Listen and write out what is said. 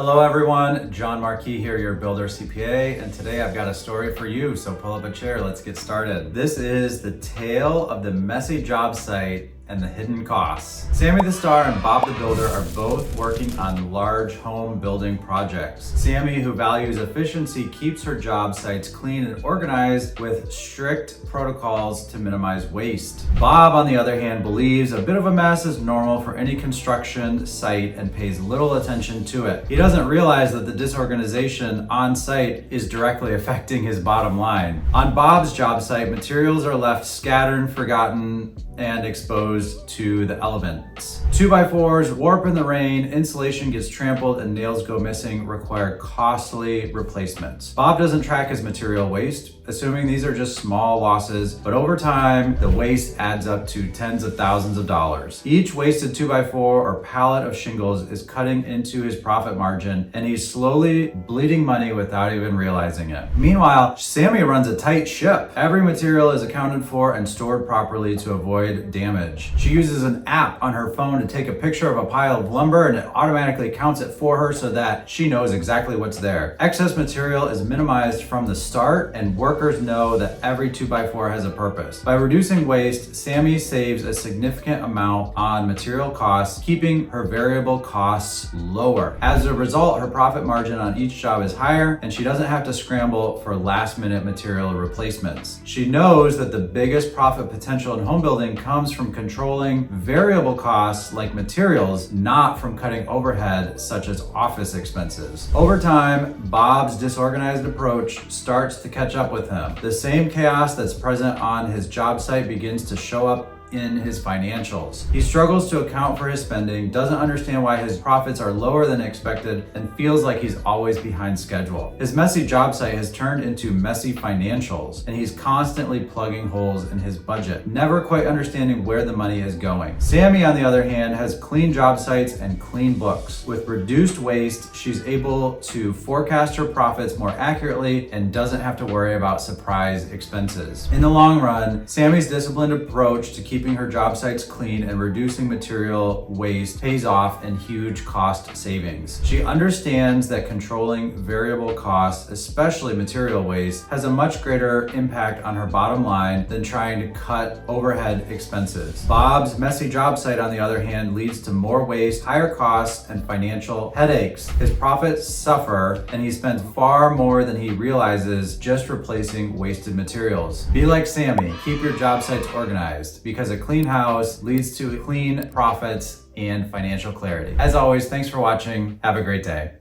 Hello everyone, Jon Markee here, your Builder CPA, and today I've got a story for you, so pull up a chair, let's get started. This is the tale of the messy job site and the hidden costs. Sammy the Star and Bob the Builder are both working on large home building projects. Sammy, who values efficiency, keeps her job sites clean and organized with strict protocols to minimize waste. Bob, on the other hand, believes a bit of a mess is normal for any construction site and pays little attention to it. He doesn't realize that the disorganization on site is directly affecting his bottom line. On Bob's job site, materials are left scattered, forgotten, and exposed to the elements. 2x4s warp in the rain, insulation gets trampled, and nails go missing, require costly replacements. Bob doesn't track his material waste, assuming these are just small losses, but over time, the waste adds up to tens of thousands of dollars. Each wasted 2x4 or pallet of shingles is cutting into his profit margin, and he's slowly bleeding money without even realizing it. Meanwhile, Sammy runs a tight ship. Every material is accounted for and stored properly to avoid damage. She uses an app on her phone to take a picture of a pile of lumber, and it automatically counts it for her so that she knows exactly what's there. Excess material is minimized from the start, and workers know that every 2x4 has a purpose. By reducing waste, Sammy saves a significant amount on material costs, keeping her variable costs lower. As a result, her profit margin on each job is higher, and she doesn't have to scramble for last-minute material replacements. She knows that the biggest profit potential in home building comes from controlling variable costs like materials, not from cutting overhead such as office expenses. Over time, Bob's disorganized approach starts to catch up with him. The same chaos that's present on his job site begins to show up in his financials. He struggles to account for his spending, doesn't understand why his profits are lower than expected, and feels like he's always behind schedule. His messy job site has turned into messy financials, and he's constantly plugging holes in his budget, never quite understanding where the money is going. Sammy, on the other hand, has clean job sites and clean books. With reduced waste, she's able to forecast her profits more accurately and doesn't have to worry about surprise expenses. In the long run, Sammy's disciplined approach to keeping her job sites clean and reducing material waste pays off in huge cost savings. She understands that controlling variable costs, especially material waste, has a much greater impact on her bottom line than trying to cut overhead expenses. Bob's messy job site, on the other hand, leads to more waste, higher costs, and financial headaches. His profits suffer, and he spends far more than he realizes just replacing wasted materials. Be like Sammy, keep your job sites organized, because a clean house leads to clean profits and financial clarity. As always, thanks for watching. Have a great day.